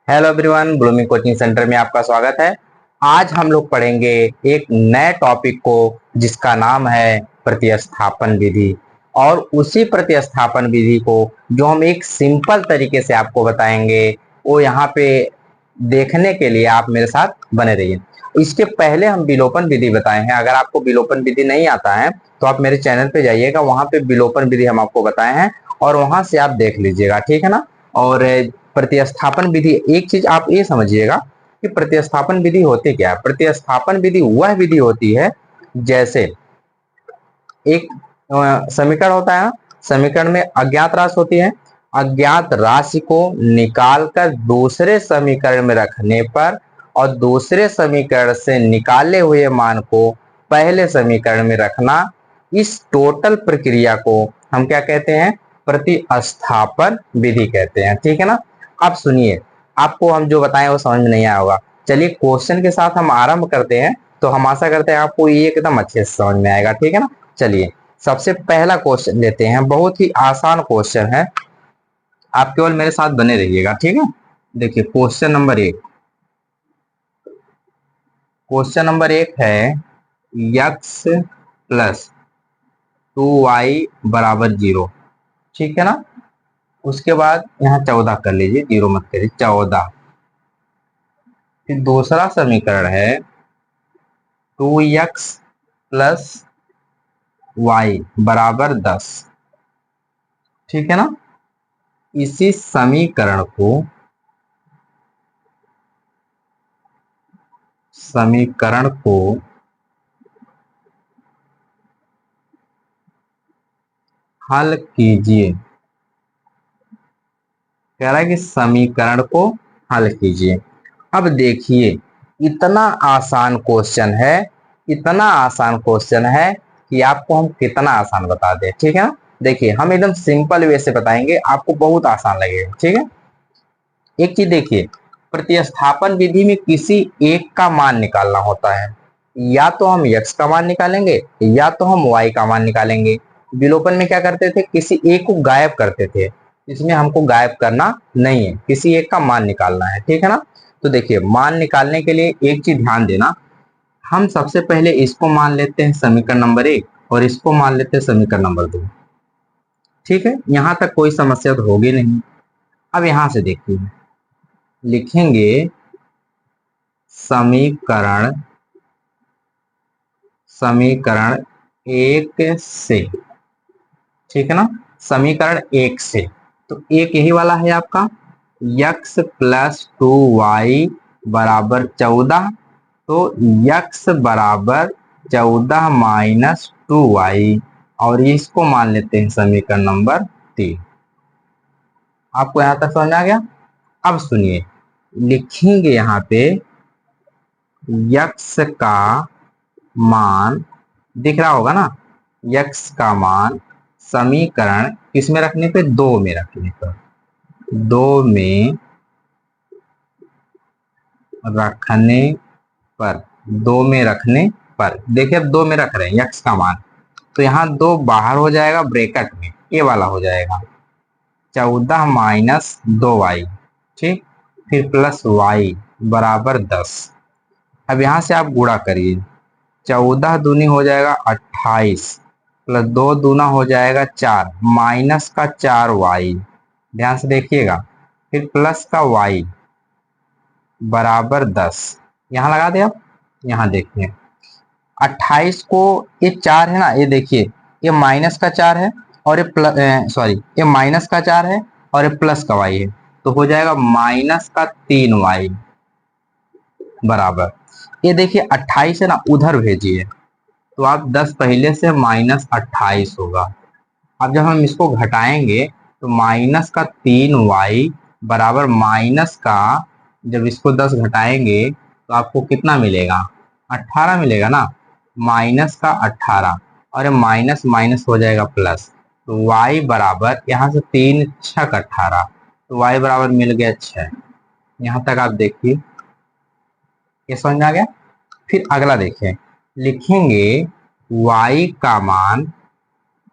Hello everyone, blooming coaching centre में आपका स्वागत है। आज हम लोग पढ़ेंगे एक नए टॉपिक को जिसका नाम है प्रतिस्थापन विधि। और उसी प्रतिस्थापन विधि को जो हम एक सिंपल तरीके से आपको बताएंगे, वो यहाँ पे देखने के लिए आप मेरे साथ बने रहिए। इसके पहले हम विलोपन विधि बताए हैं। अगर आपको विलोपन विधि नहीं आता है तो आप मेरे चैनल पे जाइएगा, वहां पे विलोपन विधि हम आपको बताए हैं और वहां से आप देख लीजिएगा, ठीक है ना। और प्रतिस्थापन विधि, एक चीज आप ये समझिएगा कि प्रतिस्थापन विधि होती क्या है। प्रतिस्थापन विधि वह विधि होती है जैसे एक समीकरण होता है ना, समीकरण में अज्ञात राशि होती है। अज्ञात राशि को निकालकर दूसरे समीकरण में रखने पर और दूसरे समीकरण से निकाले हुए मान को पहले समीकरण में रखना, इस टोटल प्रक्रिया को हम क्या कहते हैं? प्रतिस्थापन विधि कहते हैं, ठीक है ना। अब सुनिए, आपको हम जो बताएं वो समझ में नहीं आया होगा। चलिए क्वेश्चन के साथ हम आरंभ करते हैं, तो हम आशा करते हैं आपको ये एकदम अच्छे से समझ में आएगा, ठीक है ना। चलिए सबसे पहला क्वेश्चन लेते हैं, बहुत ही आसान क्वेश्चन है। आप केवल मेरे साथ बने रहिएगा, ठीक है। देखिए क्वेश्चन नंबर एक, क्वेश्चन नंबर एक है यक्स प्लस 2y बराबर 0, ठीक है ना। उसके बाद यहाँ 14 कर लीजिए, 0 मत करिए, 14। फिर दूसरा समीकरण है 2x प्लस y बराबर 10, ठीक है ना। इसी समीकरण को हल कीजिए। कह रहा है कि समीकरण को हल कीजिए। अब देखिए, इतना आसान क्वेश्चन है, इतना आसान क्वेश्चन है कि आपको हम कितना आसान बता दें, ठीक है ना। देखिए हम एकदम सिंपल वे से बताएंगे, आपको बहुत आसान लगेगा, ठीक है। एक चीज देखिए, प्रतिस्थापन विधि में किसी एक का मान निकालना होता है। या तो हम x का मान निकालेंगे या तो हम y का मान निकालेंगे। विलोपन में क्या करते थे? किसी एक को गायब करते थे। इसमें हमको गायब करना नहीं है, किसी एक का मान निकालना है, ठीक है ना। तो देखिए मान निकालने के लिए एक चीज ध्यान देना, हम सबसे पहले इसको मान लेते हैं समीकरण नंबर 1 और इसको मान लेते हैं समीकरण नंबर 2, ठीक है। यहां तक कोई समस्या तो होगी नहीं। अब यहां से देखिए, लिखेंगे समीकरण समीकरण एक से, ठीक है ना। समीकरण एक से, तो एक यही वाला है आपका, यक्स प्लस 2y बराबर 14। तो यक्स बराबर 14 माइनस 2y, और इसको मान लेते हैं समीकरण नंबर 3। आपको यहां तक समझ आ गया। अब सुनिए, लिखेंगे यहाँ पे यक्स का मान, दिख रहा होगा ना, यक्स का मान समीकरण किस में रखने पे? 2 में रखने पर, 2 में रखने पर, 2 में रखने पर देखिए, अब 2 में रख रहे हैं यक्स का मान, तो यहाँ 2 बाहर हो जाएगा, ब्रैकेट में ये वाला हो जाएगा 14 माइनस 2y, ठीक। फिर प्लस y बराबर 10। अब यहां से आप गुणा करिए, 14 दूनी हो जाएगा 28, प्लस 2 दूना हो जाएगा 4, माइनस का 4y, ध्यान से देखिएगा, फिर प्लस का y बराबर 10। यहां लगा दे। आप यहां देखिए 28 को, ये 4 है ना, ये देखिए, ये माइनस का 4 है और ये प्लस, सॉरी, ये माइनस का 4 है और ये प्लस का y है, तो हो जाएगा माइनस का 3y बराबर, ये देखिए 28 है ना, उधर भेजिए, तो आप 10 पहले से माइनस 28 होगा। अब जब हम इसको घटाएंगे तो माइनस का 3y बराबर माइनस का, जब इसको 10 घटाएंगे तो आपको कितना मिलेगा? 18 मिलेगा ना, माइनस का 18, और ये माइनस माइनस हो जाएगा प्लस, तो y बराबर यहाँ से 3 छक 18, तो y बराबर मिल गया 6। यहाँ तक आप देखिए, ये समझ में आ गया। फिर अगला देखें, लिखेंगे y का मान,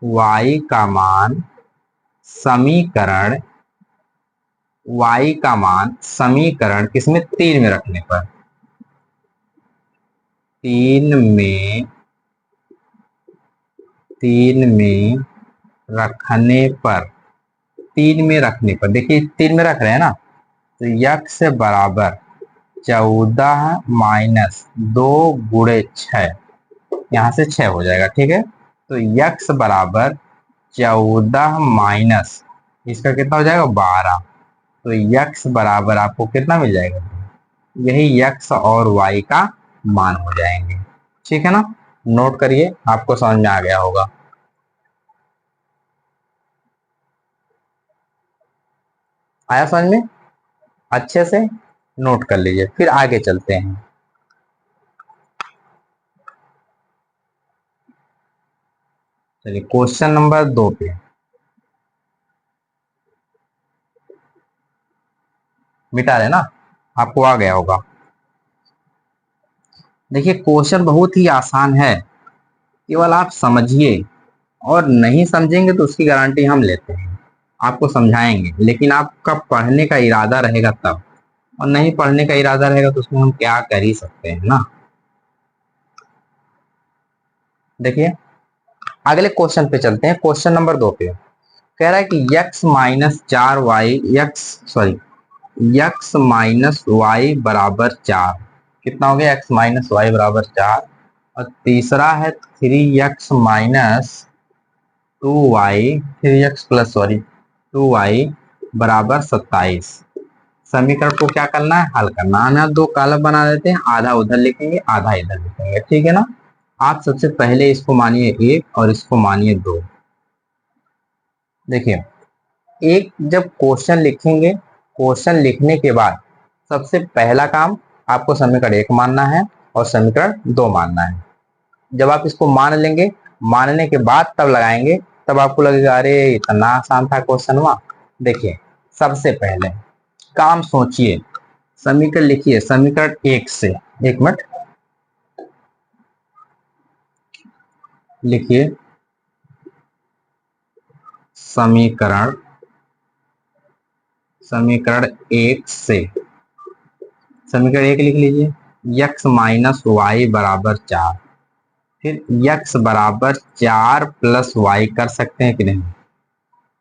y का मान समीकरण y का मान समीकरण किसमें 3 में रखने पर, 3 में 3 में रखने पर 3 में रखने पर, देखिए 3 में रख रहे हैं ना, तो यक्स बराबर 14 माइनस 2 गुणे 6, यहां से 6 हो जाएगा। ठीक है, तो यक्स बराबर 14 माइनस इसका कितना हो जाएगा 12, तो यक्स बराबर आपको कितना मिल जाएगा, यही यक्स और वाई का मान हो जाएंगे। ठीक है ना, नोट करिए, आपको समझ में आ गया होगा। आया समझ में, अच्छे से नोट कर लीजिए, फिर आगे चलते हैं। चलिए क्वेश्चन नंबर 2 पे, मिटा देना, आपको आ गया होगा। देखिए क्वेश्चन बहुत ही आसान है, केवल आप समझिए, और नहीं समझेंगे तो उसकी गारंटी हम लेते हैं, आपको समझाएंगे, लेकिन आपका पढ़ने का इरादा रहेगा तब, और नहीं पढ़ने का इरादा रहेगा तो उसमें हम क्या कर ही सकते हैं ना। देखिए अगले क्वेश्चन पे चलते हैं, क्वेश्चन नंबर 2 पे कह रहा है कि x minus 4 y x minus y बराबर 4, कितना हो गया, एक्स माइनस वाई बराबर 4, और तीसरा है 3x minus 2y 3x plus sorry 2y बराबर 27। समीकरण को क्या करना है, हल करना है। हम दो कॉलम बना देते हैं, आधा उधर लिखेंगे आधा इधर लिखेंगे, ठीक है ना। आप सबसे पहले इसको मानिए 1 और इसको मानिए 2। देखिए एक जब क्वेश्चन लिखेंगे, क्वेश्चन लिखने के बाद सबसे पहला काम आपको समीकरण 1 मानना है और समीकरण 2 मानना है। जब आप इसको मान लेंगे, मानने के बाद तब लगाएंगे, तब आपको लगेगा अरे इतना आसान था क्वेश्चन हुआ। देखिए सबसे पहले काम सोचिए, समीकरण लिखिए, समीकरण 1 से, एक मिनट लिखिए, समीकरण समीकरण 1 से, समीकरण 1 लिख लीजिए, यक्स माइनस वाई बराबर 4, फिर यक्स बराबर 4 प्लस वाई कर सकते हैं कि नहीं,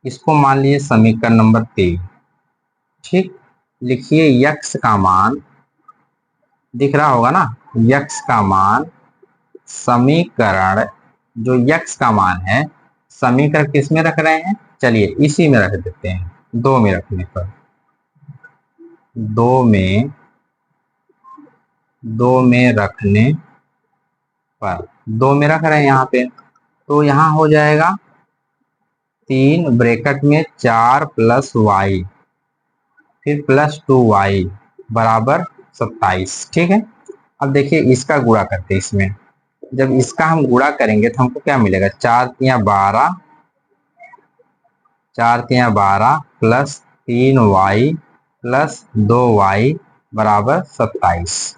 इसको मान लीजिए समीकरण नंबर 3। ठीक, लिखिए यक्स का मान, दिख रहा होगा ना, यक्स का मान समीकरण, जो यक्स का मान है समीकरण किस में रख रहे हैं, चलिए इसी में रख देते हैं, 2 में रखने पर, 2 में 2 में रखने पर, 2 में रख रहे हैं यहाँ पे, तो यहाँ हो जाएगा 3 ब्रैकेट में 4 प्लस वाई फिर प्लस 2y बराबर 27। ठीक है, अब देखिए इसका गुणा करते हैं इसमें, जब इसका हम गुणा करेंगे तो हमको क्या मिलेगा, 4×3 = 12 प्लस 3y प्लस 2y बराबर 27।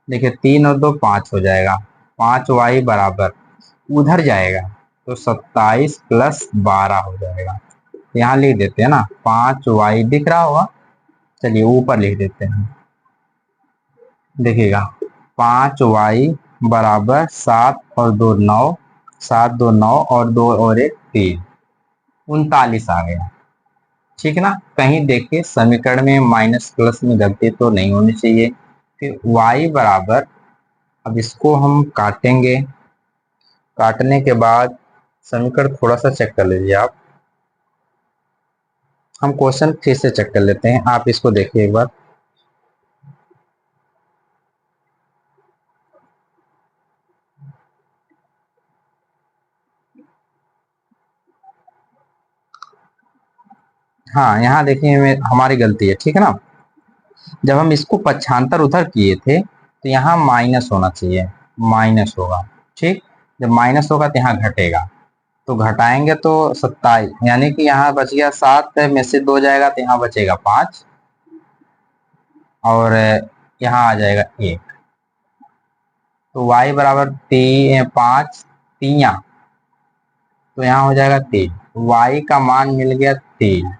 देखिए 3 और 2 5 हो जाएगा, 5y बराबर उधर जाएगा तो 27 प्लस 12 हो जाएगा। यहाँ लिख देते हैं ना, 5y दिख रहा होगा, चलिए ऊपर लिख देते हैं, देखिएगा 5y बराबर 7 और 2 9, 7 2 9 और 2 और 1 3, 39 आ गया। ठीक है ना, कहीं देखिए समीकरण में माइनस प्लस में गलती तो नहीं होनी चाहिए। फिर y बराबर, अब इसको हम काटेंगे, काटने के बाद समीकरण थोड़ा सा चेक कर लीजिए आप, हम क्वेश्चन फिर से चेक कर लेते हैं, आप इसको देखिए एक बार। हाँ यहाँ देखिए हमारी गलती है, ठीक है ना, जब हम इसको पक्षांतर उधर किए थे तो यहाँ माइनस होना चाहिए, माइनस होगा। ठीक, जब माइनस होगा तो यहाँ घटेगा, तो घटाएंगे तो 27, यानी कि यहाँ बच गया 7 में से 2 जाएगा तो यहाँ बचेगा 5, और यहाँ आ जाएगा 1, तो y बराबर 5 3, तो यहाँ हो जाएगा 3, y का मान मिल गया 3।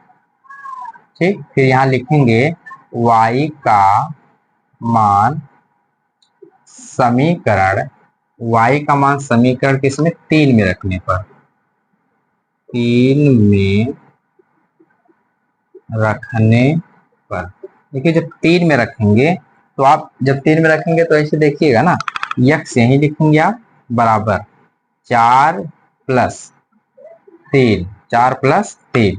ठीक, फिर यहाँ लिखेंगे y का मान समीकरण, y का मान समीकरण किसमें, 3 में रखने पर, 3 में रखने पर। देखिए जब 3 में रखेंगे तो आप जब 3 में रखेंगे तो ऐसे देखिएगा ना, यक्स यही लिखेंगे आप, बराबर 4 प्लस 3, 4 प्लस 3,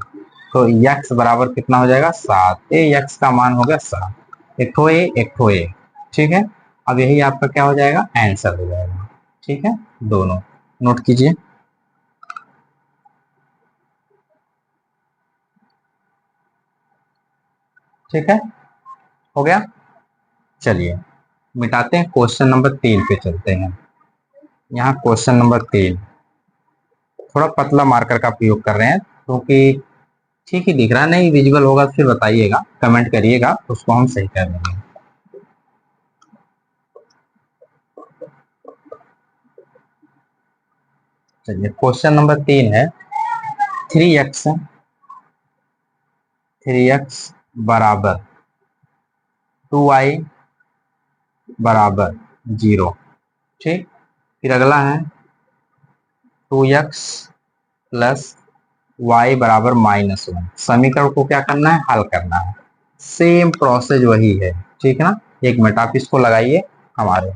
तो यक्स बराबर कितना हो जाएगा, 7। ये यक्स का मान हो गया 7, एक ठो ए एक ठो ए। ठीक है, अब यही आपका क्या हो जाएगा, आंसर हो जाएगा। ठीक है, दोनों नोट कीजिए। ठीक है, हो गया। चलिए मिटाते हैं, क्वेश्चन नंबर 3 पे चलते हैं। यहाँ क्वेश्चन नंबर 3 थोड़ा पतला मार्कर का प्रयोग कर रहे हैं क्योंकि ठीक ही दिख रहा, नहीं विजुअल होगा तो फिर बताइएगा, कमेंट करिएगा, उसको हम सही कर देंगे। चलिए क्वेश्चन नंबर 3 है, 3x बराबर 2y बराबर 0। ठीक, फिर अगला है 2x प्लस y बराबर -1। समीकरण को क्या करना है, हल करना है। सेम प्रोसेस वही है, ठीक है ना। 1 मिनट आप इसको लगाइए हमारे।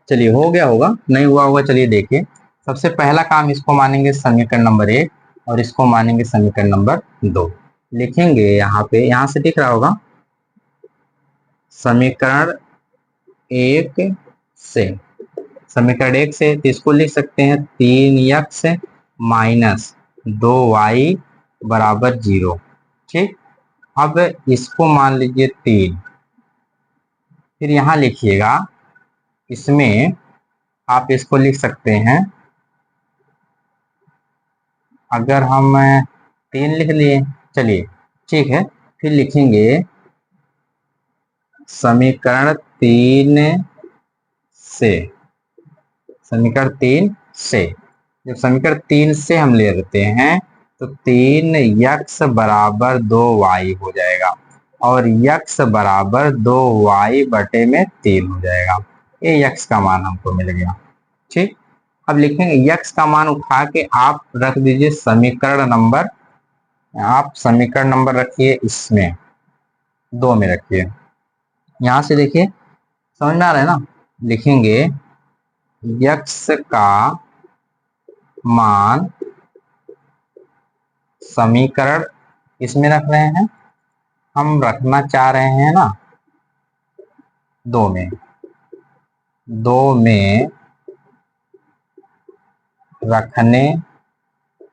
चलिए हो गया होगा, नहीं हुआ होगा, चलिए देखिए। सबसे पहला काम, इसको मानेंगे समीकरण नंबर 1 और इसको मानेंगे समीकरण नंबर 2। लिखेंगे यहाँ पे, यहाँ से दिख रहा होगा समीकरण 1 से, समीकरण 1 से तो इसको लिख सकते हैं 3x माइनस 2y बराबर 0। ठीक, अब इसको मान लीजिए 3, फिर यहाँ लिखिएगा, इसमें आप इसको लिख सकते हैं, अगर हम 3 लिख लिए, चलिए ठीक है, फिर लिखेंगे समीकरण 3 से, समीकरण 3 से, जब समीकरण 3 से हम ले लेते हैं तो 3x बराबर 2y हो जाएगा और x बराबर 2y बटे में 3 हो जाएगा। ये x का मान हमको मिल गया। ठीक, अब लिखेंगे x का मान उठा के आप रख दीजिए समीकरण नंबर, आप समीकरण नंबर रखिए इसमें 2 में रखिए। यहां से देखिए समझ में आ रहा है ना, लिखेंगे x का मान समीकरण इसमें रख रहे हैं, हम रखना चाह रहे हैं ना 2 में, 2 में रखने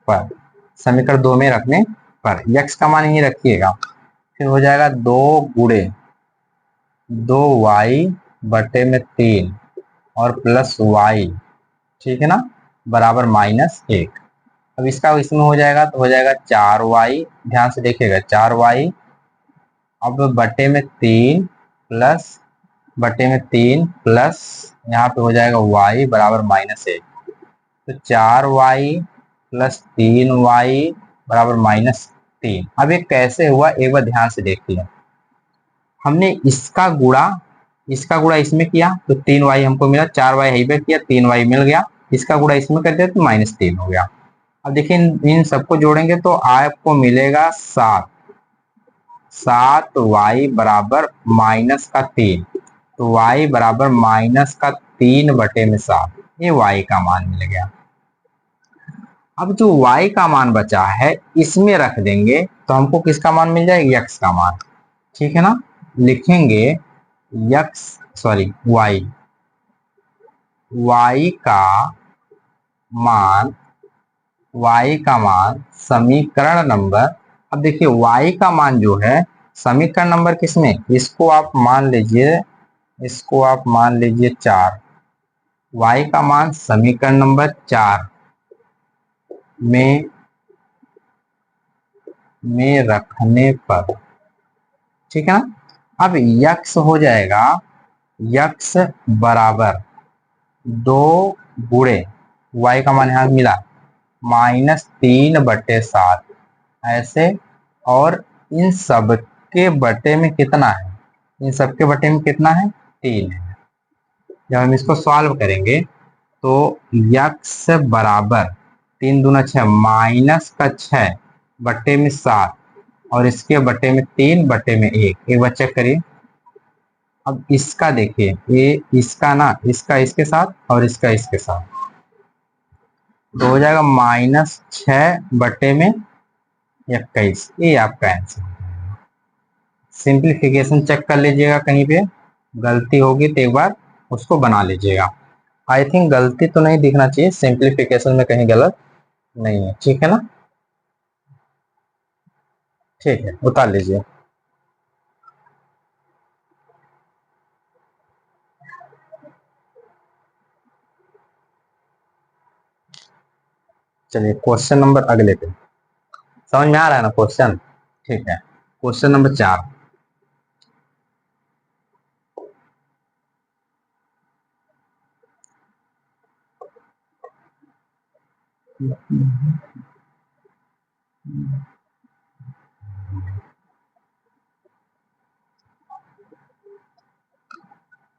पर, समीकरण 2 में रखने पर x का मान ही रखिएगा, फिर हो जाएगा 2 गुणे 2y बटे में 3 और प्लस y, ठीक है ना, बराबर -1। अब इसका इसमें हो जाएगा तो हो जाएगा 4y, ध्यान से देखिएगा 4y, अब बटे में 3 प्लस, बटे में 3 प्लस यहाँ पे हो जाएगा y बराबर -1, तो 4y प्लस 3y बराबर -3। अब ये कैसे हुआ एक बार ध्यान से देखिए, हमने इसका गुणा इसमें किया तो 3y हमको मिला, 4y यहीं पे किया 3y मिल गया, इसका गुणा इसमें कर दिया तो -3 हो गया। अब देखिए इन सबको जोड़ेंगे तो आपको मिलेगा 7, 7y बराबर -3, तो y बराबर -3 बटे में 7, ये y का मान मिल गया। अब जो y का मान बचा है इसमें रख देंगे तो हमको किसका मान मिल जाएगा, x का मान। ठीक है ना, लिखेंगे y का मान, y का मान समीकरण नंबर, अब देखिए y का मान जो है समीकरण नंबर किसमें, इसको आप मान लीजिए, इसको आप मान लीजिए 4, y का मान समीकरण नंबर 4 में रखने पर, ठीक है ना। अब यक्स हो जाएगा, यक्स बराबर दो गुणे y का मान यहाँ मिला -3/7 ऐसे। और इन सब के बटे में कितना है, इन सब के बटे में कितना है, 3 है। जब हम इसको सॉल्व करेंगे तो यक्स बराबर 3 दूना 6 माइनस का 6 बटे में 7 और इसके बटे में 3 बटे में 1। एक बार चेक करिए। अब इसका देखिए, ये इसका ना, इसका इसके साथ और इसका इसके साथ, तो हो जाएगा -6/21। ये आपका आंसर। सिंप्लीफिकेशन चेक कर लीजिएगा, कहीं पे गलती होगी तो एक बार उसको बना लीजिएगा। आई थिंक गलती तो नहीं दिखना चाहिए, सिंप्लीफिकेशन में कहीं गलत नहीं है, ठीक है ना। ठीक है, उतार लीजिए। चलिए क्वेश्चन नंबर अगले पे, समझ में आ रहा है ना क्वेश्चन। ठीक है, क्वेश्चन नंबर 4।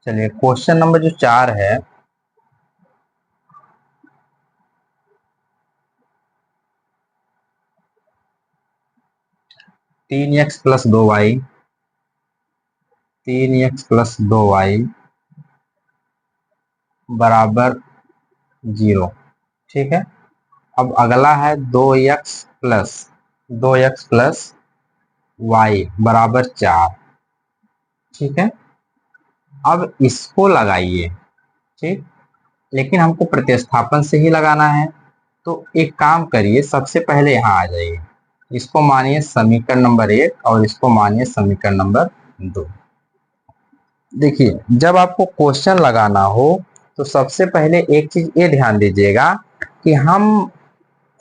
चलिए क्वेश्चन नंबर जो 4 है, तीन x plus 2y, 3x plus 2y बराबर 0। ठीक है, अब अगला है 2x प्लस y बराबर 4। ठीक है, अब इसको लगाइए। ठीक, लेकिन हमको प्रतिस्थापन से ही लगाना है। तो एक काम करिए, सबसे पहले यहाँ आ जाइए, इसको मानिए समीकरण नंबर 1 और इसको मानिए समीकरण नंबर 2। देखिए, जब आपको क्वेश्चन लगाना हो तो सबसे पहले एक चीज ये ध्यान दीजिएगा कि हम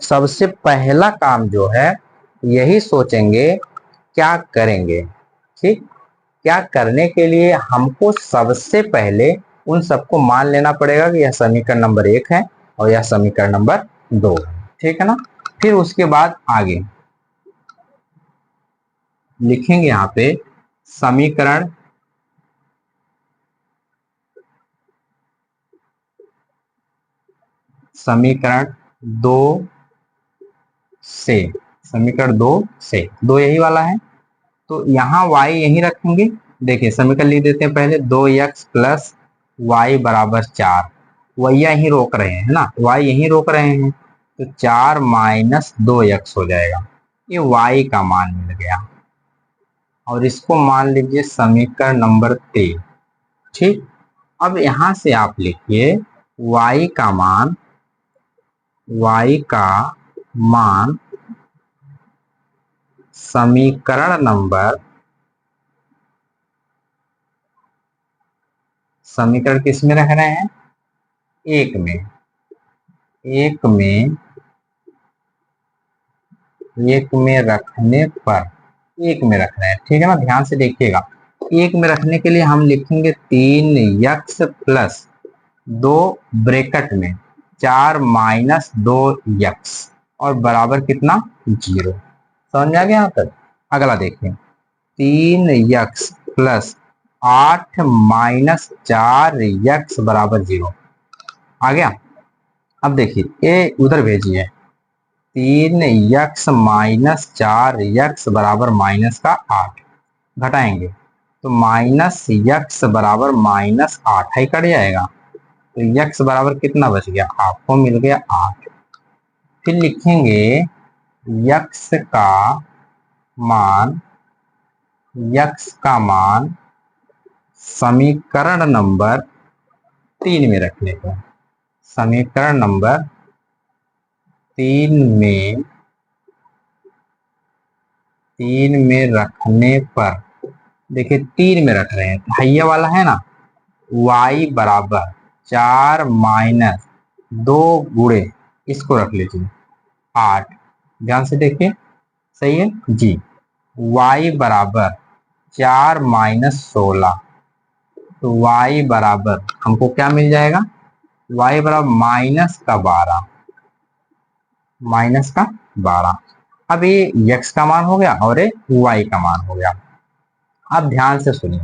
सबसे पहला काम जो है यही सोचेंगे क्या करेंगे। ठीक, क्या करने के लिए हमको सबसे पहले उन सबको मान लेना पड़ेगा कि यह समीकरण नंबर 1 है और यह समीकरण नंबर 2 है। ठीक है ना, फिर उसके बाद आगे लिखेंगे यहाँ पे समीकरण समीकरण 2 से, समीकरण 2 से, 2 यही वाला है तो यहाँ y यही रखेंगे। देखिए समीकरण लिख देते हैं पहले, 2x प्लस वाई बराबर 4। y यहीं रोक रहे हैं, है ना, y यहीं रोक रहे हैं, तो 4 माइनस 2x हो जाएगा। ये y का मान मिल गया और इसको मान लीजिए समीकरण नंबर 3। ठीक, अब यहां से आप लिखिए y का मान, y का मान समीकरण नंबर, समीकरण किस में रख रहे हैं, 1 में, 1 में, 1 में रखने पर, 1 में रख रहे हैं। ठीक है ना, ध्यान से देखिएगा। 1 में रखने के लिए हम लिखेंगे 3x प्लस 2 ब्रैकेट में 4 माइनस 2x और बराबर कितना, 0। समझ में आ गया यहाँ तक। अगला देखिए, 3x प्लस 8 माइनस 4x बराबर 0 आ गया। अब देखिए ये उधर भेजिए, 3x माइनस 4x बराबर माइनस का 8, घटाएंगे तो माइनस x बराबर -8 है, कट जाएगा तो x बराबर कितना बच गया, आपको मिल गया 8। फिर लिखेंगे x का मान, x का मान समीकरण नंबर 3 में रखने को, समीकरण नंबर 3 में, 3 में रखने पर, देखिए 3 में रख रहे हैं तो हैया वाला है ना, y बराबर 4 माइनस 2 गुणे, इसको रख लीजिए 8। ध्यान से देखिए, सही है जी। y बराबर 4 माइनस 16, तो y बराबर हमको क्या मिल जाएगा, y बराबर -12, -12। अब ये x का मान हो गया और ये y का मान हो गया। अब ध्यान से सुनिए,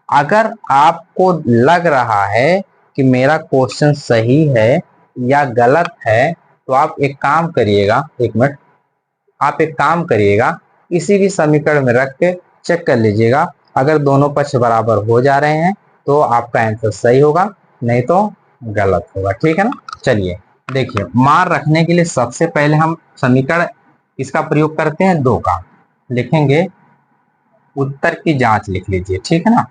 अगर आपको लग रहा है कि मेरा क्वेश्चन सही है या गलत है तो आप एक काम करिएगा, एक मिनट, आप एक काम करिएगा, किसी भी समीकरण में रख के चेक कर लीजिएगा। अगर दोनों पक्ष बराबर हो जा रहे हैं तो आपका आंसर सही होगा, नहीं तो गलत होगा। ठीक है ना। चलिए देखिए, मान रखने के लिए सबसे पहले हम समीकरण इसका प्रयोग करते हैं, 2 का। लिखेंगे उत्तर की जांच, लिख लीजिए। ठीक है ना।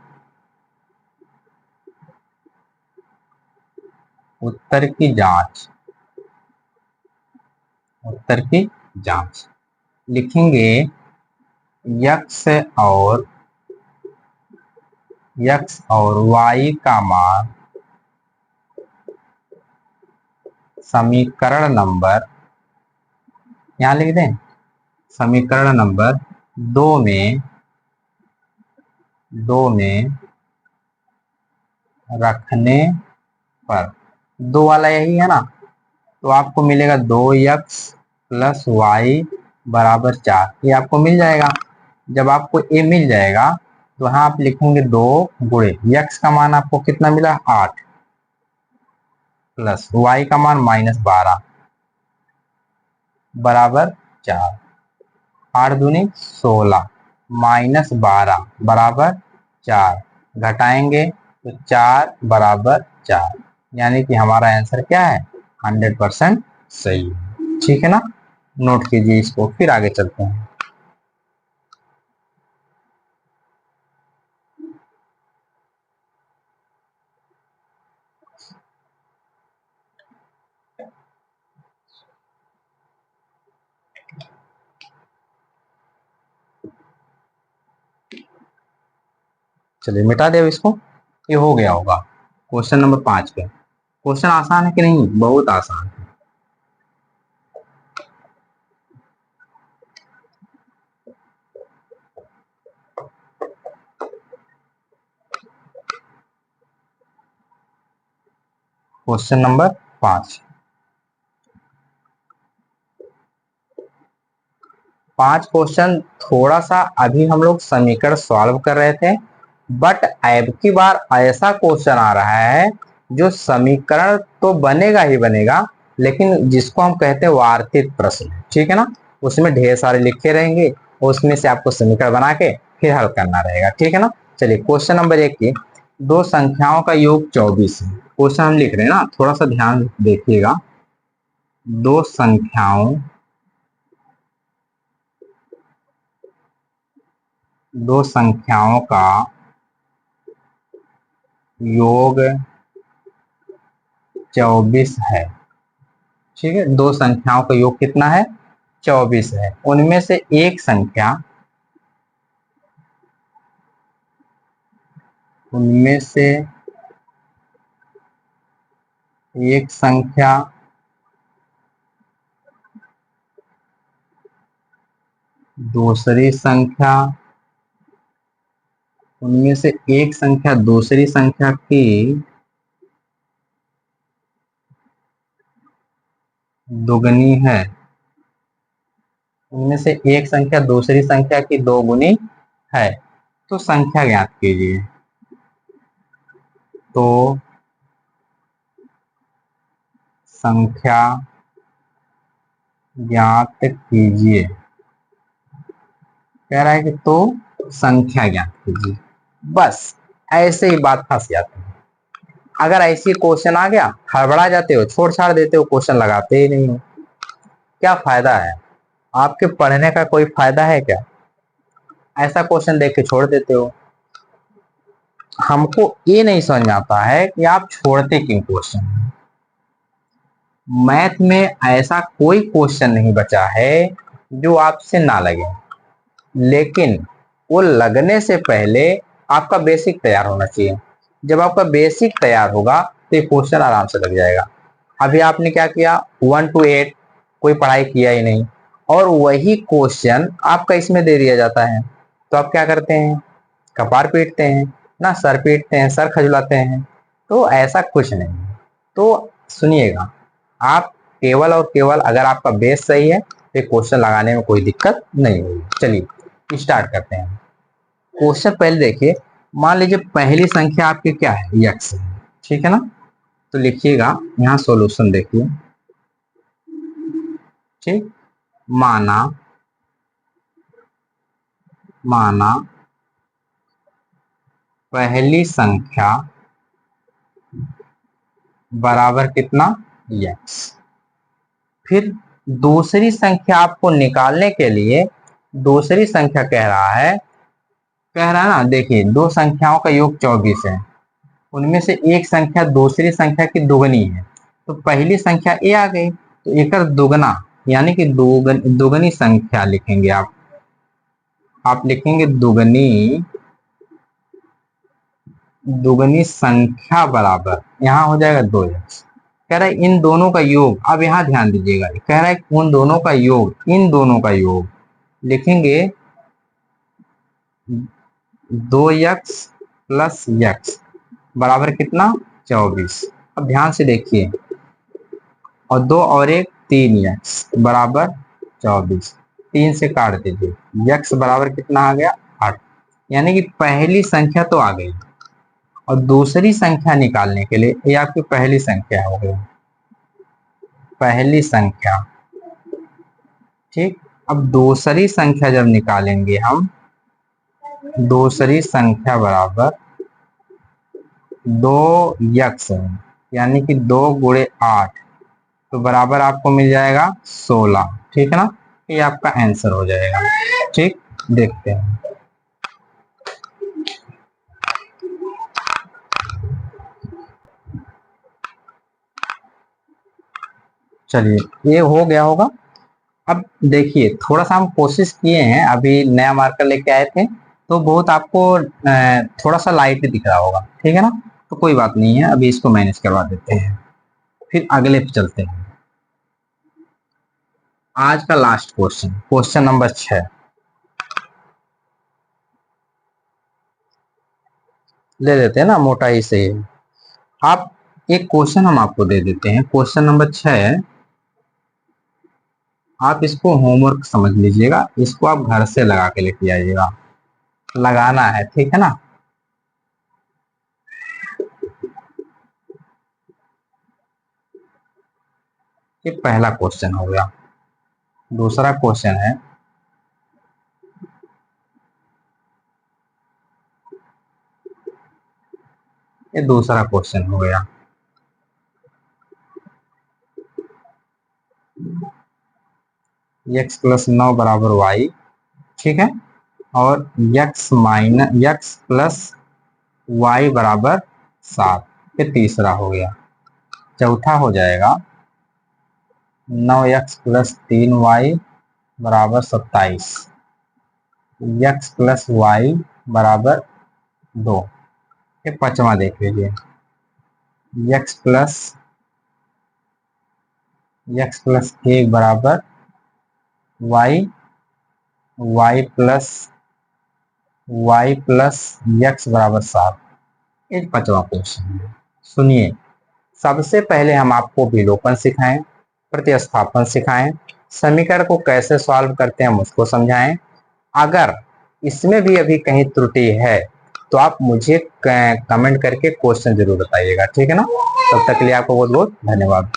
उत्तर की जांच, उत्तर की जांच लिखेंगे यक्स और y का मान समीकरण नंबर, यहां लिख दें, समीकरण नंबर 2 में रखने पर, 2 वाला यही है ना, तो आपको मिलेगा 2x प्लस वाई बराबर 4, ये आपको मिल जाएगा। जब आपको ये मिल जाएगा तो यहाँ आप लिखेंगे 2 गुणे यक्स का मान आपको कितना मिला 8 प्लस वाई का मान -12 बराबर 4, 8 दूनी 16 -12 बराबर 4, घटाएंगे तो 4 बराबर 4, यानी कि हमारा आंसर क्या है, 100% सही है। ठीक है ना। नोट कीजिए इसको, फिर आगे चलते हैं। चलिए मिटा दे अब इसको, ये हो गया होगा। क्वेश्चन नंबर 5 पे, क्वेश्चन आसान है कि नहीं, बहुत आसान है। क्वेश्चन नंबर 5, 5 क्वेश्चन थोड़ा सा अभी हम लोग समीकरण सॉल्व कर रहे थे, बट अब की बार ऐसा क्वेश्चन आ रहा है जो समीकरण तो बनेगा ही बनेगा, लेकिन जिसको हम कहते हैं वार्तिक प्रश्न। ठीक है ना। उसमें ढेर सारे लिखे रहेंगे, उसमें से आपको समीकरण बना के फिर हल करना रहेगा। ठीक है ना। चलिए क्वेश्चन नंबर 1 की, दो संख्याओं का योग 24 है। क्वेश्चन हम लिख रहे हैं ना, थोड़ा सा ध्यान देखिएगा। दो संख्याओं दो संख्याओं का योग 24 है। ठीक है, दो संख्याओं का योग कितना है, 24 है। उनमें से एक संख्या, उनमें से एक संख्या दूसरी संख्या, उनमें से एक संख्या दूसरी संख्या की दोगुनी है। उनमें से एक संख्या दूसरी संख्या की दोगुनी है, तो संख्या ज्ञात कीजिए। तो संख्या ज्ञात कीजिए, कह रहा है कि तो संख्या ज्ञात कीजिए। बस ऐसे ही बात फंस जाती है। अगर ऐसी क्वेश्चन आ गया, हड़बड़ा जाते हो, छोड़ छाड़ देते हो, क्वेश्चन लगाते ही नहीं हो, क्या फायदा है? आपके पढ़ने का कोई फायदा है क्या? ऐसा क्वेश्चन देख के छोड़ देते हो। हमको ये नहीं समझ आता है कि आप छोड़ते क्यों क्वेश्चन। मैथ में ऐसा कोई क्वेश्चन नहीं बचा है जो आपसे ना लगे, लेकिन वो लगने से पहले आपका बेसिक तैयार होना चाहिए। जब आपका बेसिक तैयार होगा तो ये क्वेश्चन आराम से लग जाएगा। अभी आपने क्या किया, 1 to 8 कोई पढ़ाई किया ही नहीं, और वही क्वेश्चन आपका इसमें दे दिया जाता है, तो आप क्या करते हैं, कपार पीटते हैं ना, सर पीटते हैं, सर खजुलाते हैं। तो ऐसा कुछ नहीं। तो सुनिएगा, आप केवल और केवल अगर आपका बेस सही है तो क्वेश्चन लगाने में कोई दिक्कत नहीं होगी। चलिए स्टार्ट करते हैं। क्वेश्चन पहले देखिए, मान लीजिए पहली संख्या आपकी क्या है, यक्स है, ठीक है ना। तो लिखिएगा यहाँ सॉल्यूशन देखिए, ठीक। माना माना पहली संख्या बराबर कितना, यक्स। फिर दूसरी संख्या आपको निकालने के लिए, दूसरी संख्या कह रहा है ना, देखिए दो संख्याओं का योग 24 है, उनमें से एक संख्या दूसरी संख्या की दुगनी है, तो पहली संख्या ए आ गई, तो एक दुगना यानी कि दुगनी संख्या लिखेंगे आप लिखेंगे दुगनी संख्या बराबर, यहां हो जाएगा 2x। कह रहा है इन दोनों का योग, अब यहां ध्यान दीजिएगा, कह रहा है उन दोनों का योग, इन दोनों का योग लिखेंगे 2x प्लस यक्स बराबर कितना, 24। अब ध्यान से देखिए, और 2 और 1 3x बराबर 24, 3 से काट दीजिए, यक्स बराबर कितना आ गया, 8। यानी कि पहली संख्या तो आ गई, और दूसरी संख्या निकालने के लिए, ये आपकी पहली संख्या हो गई, पहली संख्या, ठीक। अब दूसरी संख्या जब निकालेंगे हम, दूसरी संख्या बराबर 2x यानी कि 2 गुणे 8, तो बराबर आपको मिल जाएगा 16, ठीक है ना। ये आपका आंसर हो जाएगा, ठीक। देखते हैं, चलिए ये हो गया होगा। अब देखिए थोड़ा सा हम कोशिश किए हैं, अभी नया मार्कर लेके आए थे, तो बहुत आपको थोड़ा सा लाइट दिख रहा होगा, ठीक है ना। तो कोई बात नहीं है, अभी इसको मैनेज करवा देते हैं, फिर अगले पे चलते हैं। आज का लास्ट क्वेश्चन, क्वेश्चन नंबर 6 ले देते हैं ना, मोटा ही से। आप एक क्वेश्चन हम आपको दे देते हैं, क्वेश्चन नंबर 6, आप इसको होमवर्क समझ लीजिएगा, इसको आप घर से लगा के लेके आइएगा, लगाना है, ठीक है ना। ये पहला क्वेश्चन हो गया। दूसरा क्वेश्चन है, ये दूसरा क्वेश्चन हो गया। x प्लस 9 बराबर y, ठीक है, और x प्लस y बराबर 7, ये तीसरा हो गया। चौथा हो जाएगा 9x प्लस 3y बराबर 27, x प्लस y बराबर 2। ये पांचवा देख लीजिए, x प्लस 1 बराबर y, y प्लस x बराबर 7, ये पांचवा क्वेश्चन है। सुनिए, सबसे पहले हम आपको विलोपन सिखाएं, प्रतिस्थापन सिखाएं, समीकरण को कैसे सॉल्व करते हैं हम उसको समझाएं। अगर इसमें भी अभी कहीं त्रुटि है तो आप मुझे कमेंट करके क्वेश्चन जरूर बताइएगा, ठीक है ना। तब तक के लिए आपको बहुत बहुत धन्यवाद।